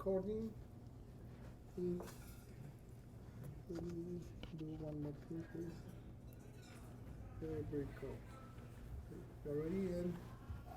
recording. Please, please do one more thing, please. There we go. You're ready in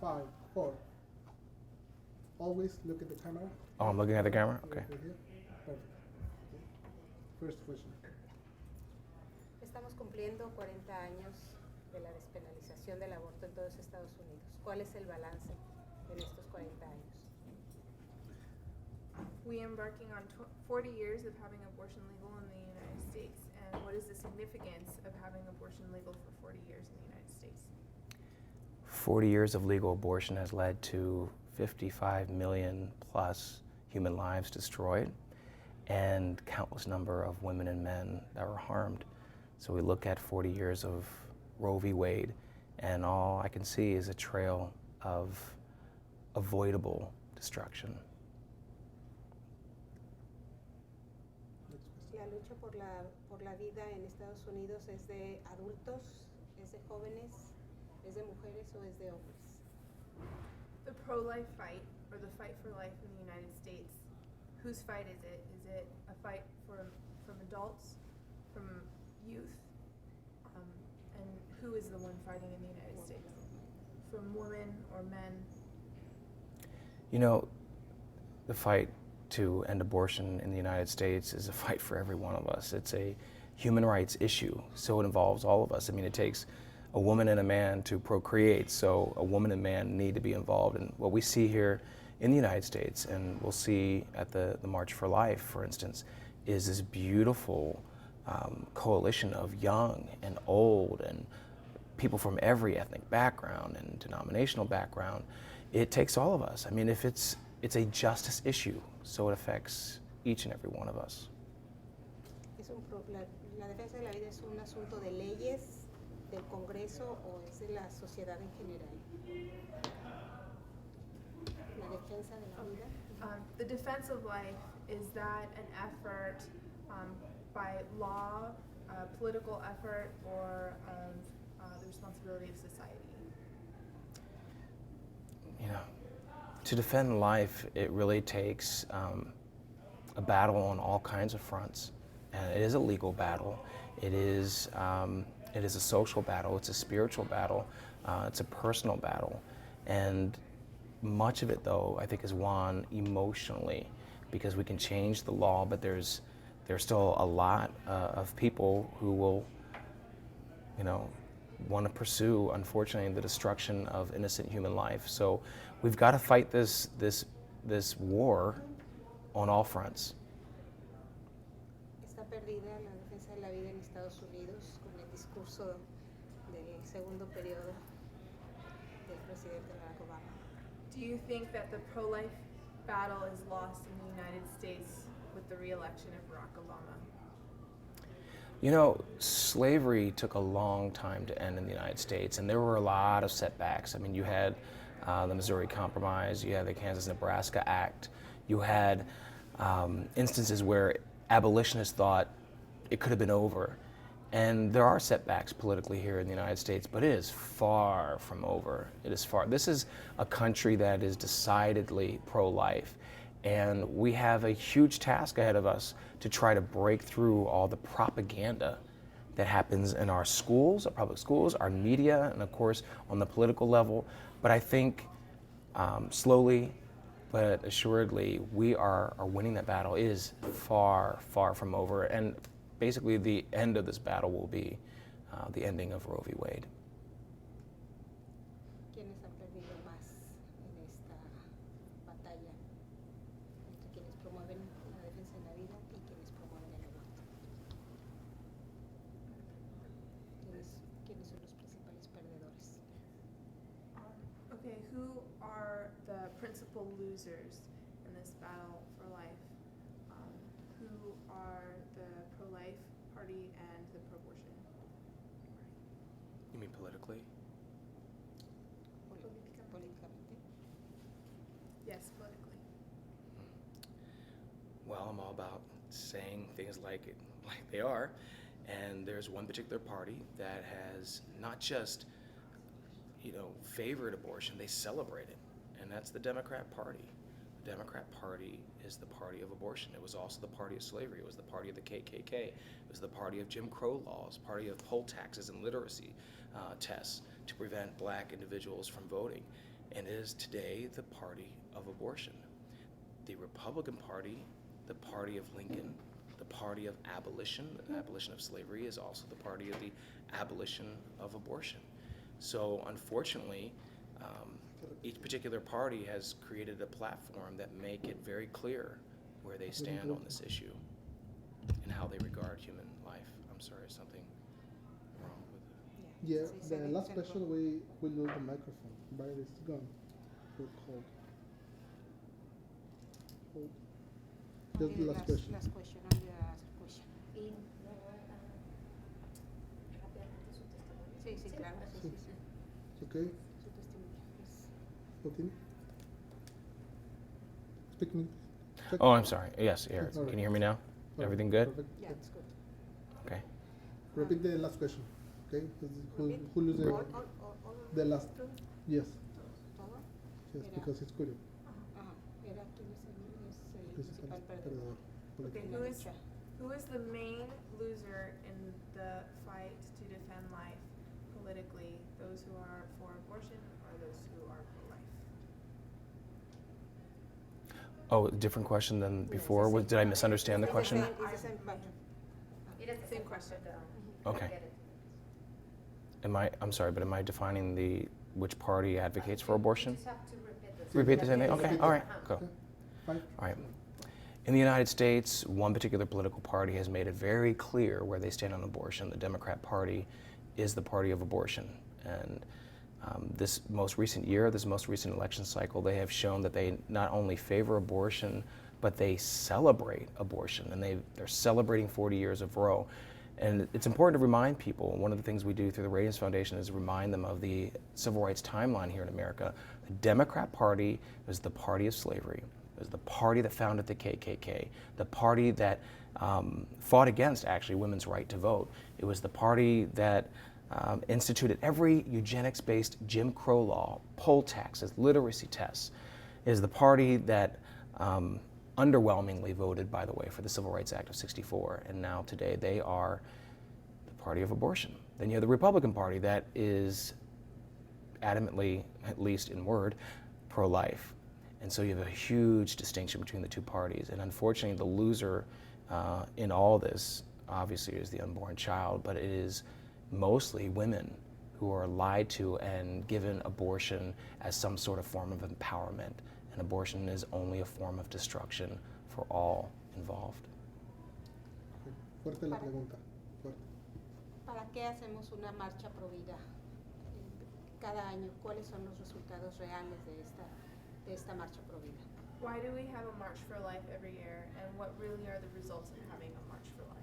5, 4. Always look at the camera. Oh, I'm looking at the camera? Okay. Right here. Perfect. First question. Estamos cumpliendo 40 años de la despenalización del aborto en todos Estados Unidos. ¿Cuál es el balance en estos 40 años? We are embarking on 40 years of having abortion legal in the United States. And what is the significance of having abortion legal for 40 years in the United States? 40 years of legal abortion has led to 55 million plus human lives destroyed and countless number of women and men that were harmed. So we look at 40 years of Roe v. Wade, and all I can see is a trail of avoidable destruction. La lucha por la vida en Estados Unidos es de adultos, es de jóvenes, es de mujeres o es de hombres. The pro-life fight, or the fight for life in the United States, whose fight is it? Is it a fight from adults, from youth? And who is the one fighting in the United States? From women or men? You know, the fight to end abortion in the United States is a fight for every one of us. It's a human rights issue, so it involves all of us. I mean, it takes a woman and a man to procreate, so a woman and man need to be involved. And what we see here in the United States, and we'll see at the March for Life, for instance, is this beautiful coalition of young and old and people from every ethnic background and denominational background. It takes all of us. I mean, if it's a justice issue, so it affects each and every one of us. La defensa de la vida es un asunto de leyes, del Congreso o es de la sociedad en general. La defensa de la vida. The defense of life, is that an effort by law, political effort, or the responsibility of society? You know, to defend life, it really takes a battle on all kinds of fronts. And it is a legal battle. It is a social battle. It's a spiritual battle. It's a personal battle. And much of it, though, I think is won emotionally because we can change the law, but there's still a lot of people who will, you know, want to pursue, unfortunately, the destruction of innocent human life. So we've got to fight this war on all fronts. Está perdida la defensa de la vida en Estados Unidos con el discurso del segundo periodo del presidente Barack Obama. Do you think that the pro-life battle is lost in the United States with the re-election of Barack Obama? You know, slavery took a long time to end in the United States, and there were a lot of setbacks. I mean, you had the Missouri Compromise, you had the Kansas-Nebraska Act, you had instances where abolitionists thought it could have been over. And there are setbacks politically here in the United States, but it is far from over. It is far. This is a country that is decidedly pro-life. And we have a huge task ahead of us to try to break through all the propaganda that happens in our schools, our public schools, our media, and of course on the political level. But I think slowly but assuredly we are winning that battle. It is far, far from over. And basically the end of this battle will be the ending of Roe v. Wade. ¿Quiénes han perdido más en esta batalla entre quienes promueven la defensa de la vida y quienes promueven el aborto? ¿Quiénes son los principales perdedores? Okay, who are the principal losers in this battle for life? Who are the pro-life party and the pro-abortion party? You mean politically? Políticamente. Yes, politically. Well, I'm all about saying things like they are, and there's one particular party that has not just, you know, favored abortion, they celebrate it, and that's the Democrat Party. the Democrat Party is the party of abortion. It was also the party of slavery. It was the party of the KKK. It was the party of Jim Crow laws, party of poll taxes and literacy tests to prevent black individuals from voting. And it is today the party of abortion. The Republican Party, the party of Lincoln, the party of abolition, the abolition of slavery, is also the party of the abolition of abortion. So unfortunately, each particular party has created a platform that make it very clear where they stand on this issue and how they regard human life. I'm sorry, something wrong with it? Yeah, Sí, the se last ve- question we lose the microphone, but it's gone. Hold. Hold. Just Only the last question. Last question, only the last question. Sí, sí, claro, sí, sí, sí. It's okay? Su testimonio, please. Continue. Speak me. Check. Oh, I'm sorry. Yes, here. All right. Can you hear me now? All right, Everything good? Perfect. Yeah, it's good. Okay. Repeat the last question. Okay? Repeat. Who loses All the last? two? Yes. ¿Todo? Yes, Era- because it's good. Ajá. Era quién es el Principal principal perdedor. perdedor. Okay, en la lucha. who is the main loser in the fight to defend life politically? Those who are for abortion or those who are pro-life? Oh, different question than it's before? the Was, same. did I misunderstand the It's question? same- It's the same question. It is the Same same question. question. Okay. I'm sorry, but am I defining which party advocates for abortion? You just have to repeat the Repeat the same thing? Okay, Repeat all it. right, go. Okay. Fine. All right. In the United States, one particular political party has made it very clear where they stand on abortion. The Democrat Party is the party of abortion. And this most recent year, this most recent election cycle, they have shown that they not only favor abortion, but they celebrate abortion. And they're celebrating 40 years of Roe. And it's important to remind people, one of the things we do through the Radiance Foundation is remind them of the civil rights timeline here in America. The Democrat Party was the party of slavery. It was the party that founded the KKK, the party that fought against, actually, women's right to vote. It was the party that instituted every eugenics-based Jim Crow law, poll taxes, literacy tests. It is the party that underwhelmingly voted, by the way, for the Civil Rights Act of '64, and now today they are the party of abortion. Then you have the Republican Party that is adamantly, at least in word, pro-life. And so you have a huge distinction between the two parties. And unfortunately, the loser in all this, obviously, is the unborn child, but it is mostly women who are lied to and given abortion as some sort of form of empowerment. And abortion is only a form of destruction for all involved. Okay. Fuerte la pregunta. Fuerte. ¿Para qué hacemos una marcha pro vida cada año? ¿Cuáles son los resultados reales de esta marcha pro vida? Why do we have a March for Life every year, and what really are the results of having a March for Life?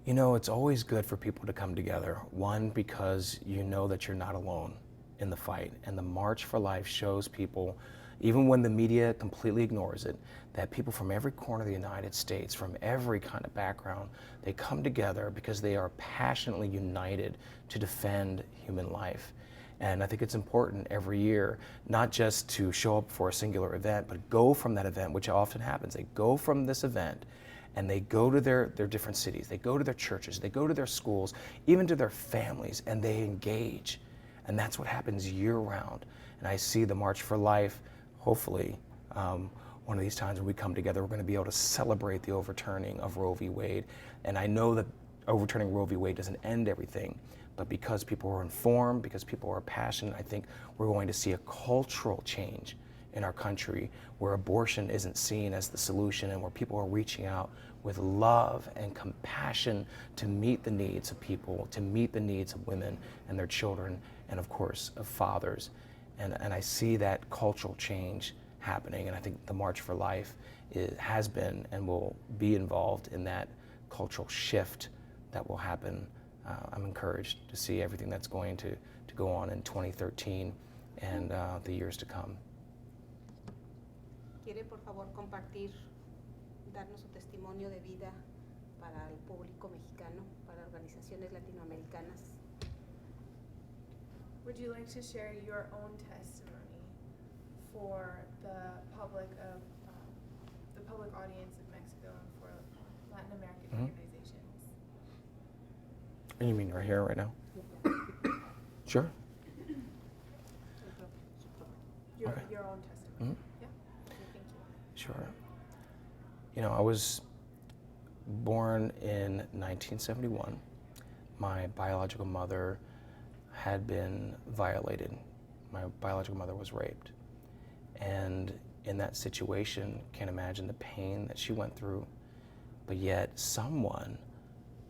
You know, it's always good for people to come together. One, because you know that you're not alone in the fight. And the March for Life shows people, even when the media completely ignores it, that people from every corner of the United States, from every kind of background, they come together because they are passionately united to defend human life. And I think it's important every year, not just to show up for a singular event, but go from that event, which often happens. They go from this event and they go to their different cities, they go to their churches, they go to their schools, even to their families, and they engage. And that's what happens year-round. And I see the March for Life, hopefully, one of these times when we come together, we're going to be able to celebrate the overturning of Roe v. Wade. And I know that overturning Roe v. Wade doesn't end everything, but because people are informed, because people are passionate, I think we're going to see a cultural change in our country where abortion isn't seen as the solution and where people are reaching out with love and compassion to meet the needs of people, to meet the needs of women and their children, and of course, of fathers. And I see that cultural change happening, and I think the March for Life has been and will be involved in that cultural shift that will happen. I'm encouraged to see everything that's going to go on in 2013 and the years to come. ¿Quiere por favor compartir, darnos su testimonio de vida para el público mexicano, para organizaciones latinoamericanas? Would you like to share your own testimony for the public audience of Mexico and for Latin American organizations? And you mean right here, right now? Sure. Your own testimony. Yeah. Okay, thank you. Sure. You know, I was born in 1971. My biological mother had been violated. My biological mother was raped. And in that situation, can't imagine the pain that she went through. But yet someone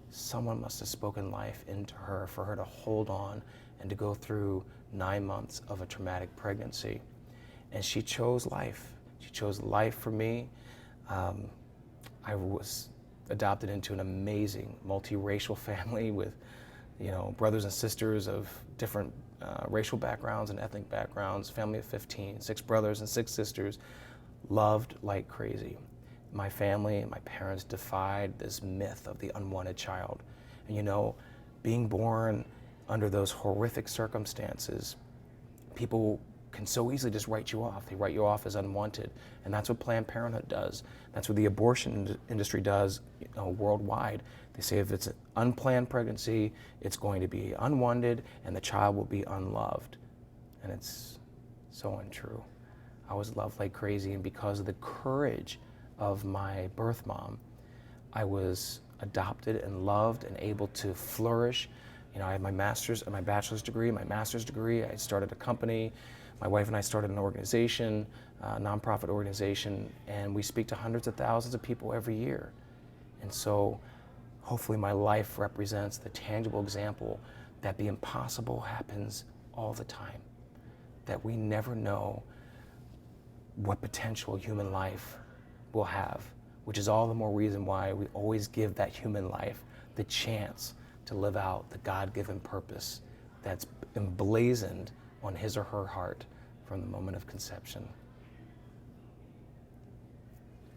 must have spoken life into her for her to hold on and to go through 9 months of a traumatic pregnancy. And she chose life. She chose life for me. I was adopted into an amazing multiracial family with, you know, brothers and sisters of different racial backgrounds and ethnic backgrounds, family of 15, 6 brothers and 6 sisters, loved like crazy. My family and my parents defied this myth of the unwanted child. And you know, being born under those horrific circumstances, people can so easily just write you off. They write you off as unwanted. And that's what Planned Parenthood does. That's what the abortion industry does, you know, worldwide. They say if it's an unplanned pregnancy, it's going to be unwanted and the child will be unloved. And it's so untrue. I was loved like crazy, and because of the courage of my birth mom, I was adopted and loved and able to flourish. You know, I have my master's and my bachelor's degree, my master's degree. I started a company. My wife and I started an organization, a nonprofit organization, and we speak to hundreds of thousands of people every year. And so hopefully my life represents the tangible example that the impossible happens all the time, that we never know what potential human life will have, which is all the more reason why we always give that human life the chance to live out the God-given purpose that's emblazoned on his or her heart from the moment of conception.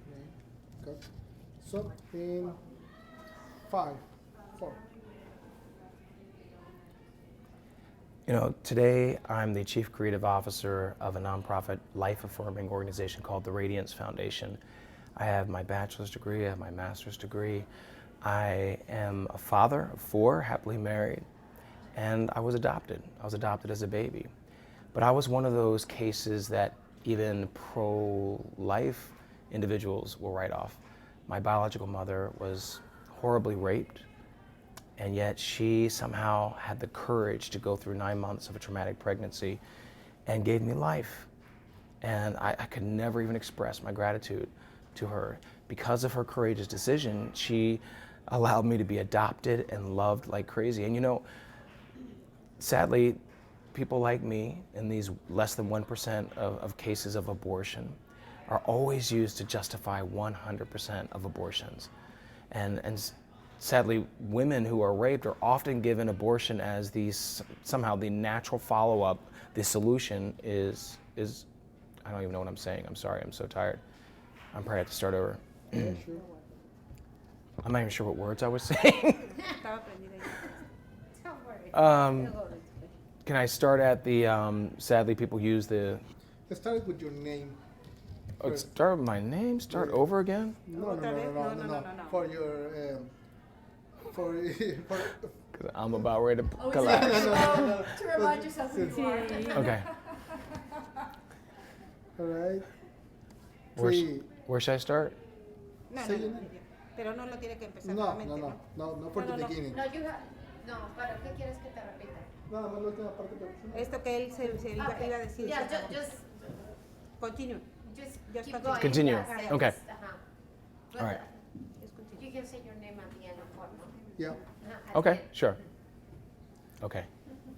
Okay, good. So in 5, 4. You know, today I'm the Chief Creative Officer of a nonprofit life-affirming organization called the Radiance Foundation. I have my bachelor's degree, I have my master's degree. I am a father of 4, happily married, and I was adopted. I was adopted as a baby. But I was one of those cases that even pro-life individuals will write off. My biological mother was horribly raped, and yet she somehow had the courage to go through 9 months of a traumatic pregnancy and gave me life. And I could never even express my gratitude to her. Because of her courageous decision, she allowed me to be adopted and loved like crazy. And you know, sadly, people like me in these less than 1% of cases of abortion are always used to justify 100% of abortions. And sadly, women who are raped are often given abortion as somehow the natural follow-up. The solution is I don't even know what I'm saying. I'm sorry, I'm so tired. I'm probably have to start over. Yeah, sure. I'm not even sure what words I was saying. Don't worry. Can I start at the, sadly people use the, Let's start with your name. start with my name, start Yeah. over again? No. For your, for, Because I'm about ready to Always collapse. to remind yourself who you are. Okay, all right. where should I start? No, Say no, your no. name. Pero no lo tiene que empezar No, nuevamente, no, for the No. beginning. No, no, ¿para qué quieres que te repita? Nada más la última parte que Esto que él se iba Okay. a decir. Yeah, se acabó. just Continue. just Just keep continue. going. Continue. Yeah, Okay. But All right. Just continue. You can say your name at the end, of course, no? Yeah. At the Okay, end. sure. Okay.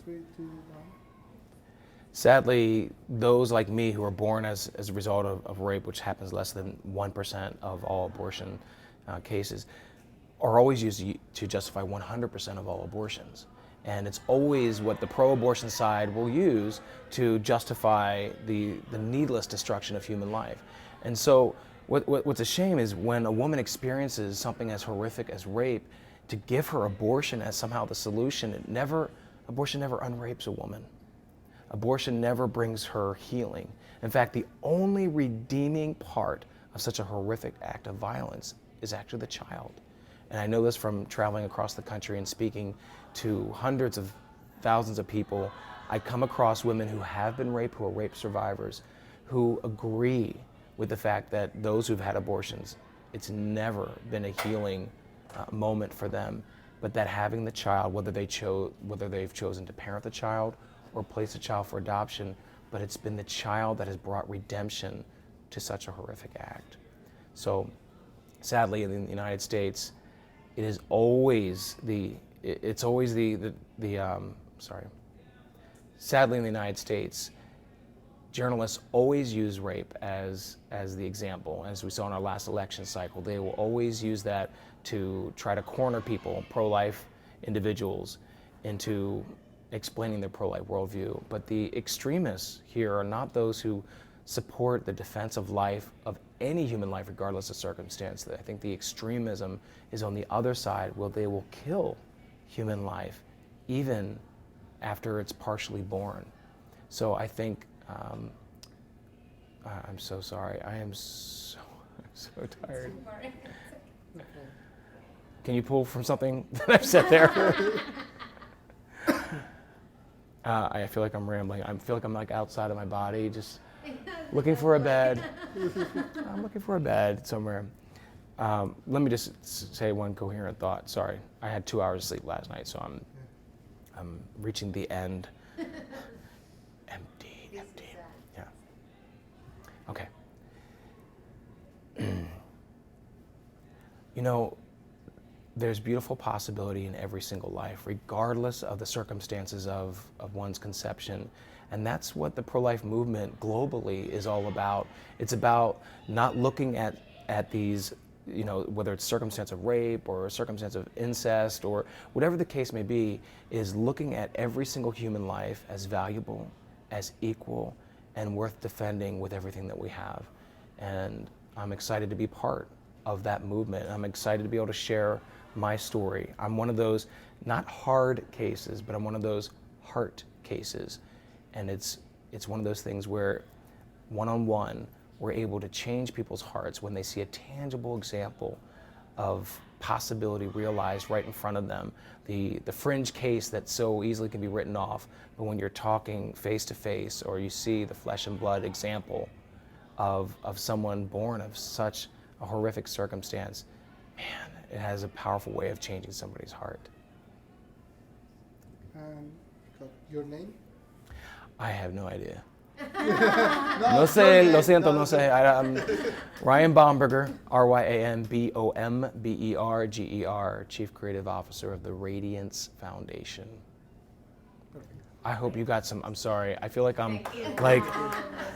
3, 2, 1. Sadly, those like me who are born as a result of rape, which happens less than 1% of all abortion cases, are always used to justify 100% of all abortions. And it's always what the pro-abortion side will use to justify the needless destruction of human life. And so what's a shame is when a woman experiences something as horrific as rape, to give her abortion as somehow the solution, abortion never unrapes a woman. Abortion never brings her healing. In fact, the only redeeming part of such a horrific act of violence is actually the child. And I know this from traveling across the country and speaking to hundreds of thousands of people. I come across women who have been raped, who are rape survivors, who agree with the fact that those who've had abortions, it's never been a healing moment for them, but that having the child, whether they've chosen to parent the child or place the child for adoption, but it's been the child that has brought redemption to such a horrific act. So sadly, in the United States, it is always sadly in the United States, journalists always use rape as the example. As we saw in our last election cycle, they will always use that to try to corner people, pro-life individuals, into explaining their pro-life worldview. But the extremists here are not those who support the defense of life, of any human life, regardless of circumstance. I think the extremism is on the other side, where they will kill human life even after it's partially born. So I think, I'm so sorry, I'm so tired. Can you pull from something that I've said there? I feel like I'm rambling. I feel like I'm like outside of my body, just looking for a bed. I'm looking for a bed somewhere. Let me just say one coherent thought. Sorry, I had 2 hours of sleep last night, so I'm reaching the end. Empty. Yeah. Okay. You know, there's beautiful possibility in every single life, regardless of the circumstances of one's conception. And that's what the pro-life movement globally is all about. It's about not looking at these, you know, whether it's circumstance of rape or a circumstance of incest or whatever the case may be, is looking at every single human life as valuable, as equal, and worth defending with everything that we have. And I'm excited to be part of that movement. I'm excited to be able to share my story. I'm one of those, not hard cases, but I'm one of those heart cases. And it's one of those things where one-on-one, we're able to change people's hearts when they see a tangible example of possibility realized right in front of them. The fringe case that so easily can be written off, but when you're talking face to face, or you see the flesh and blood example of someone born of such a horrific circumstance, man, it has a powerful way of changing somebody's heart. And your name? I have no idea. No sé, lo siento, no sé. I'm Ryan Bomberger, RyanBomberger, Chief Creative Officer of the Radiance Foundation. Perfect. I hope you got some, I'm sorry, I feel like I'm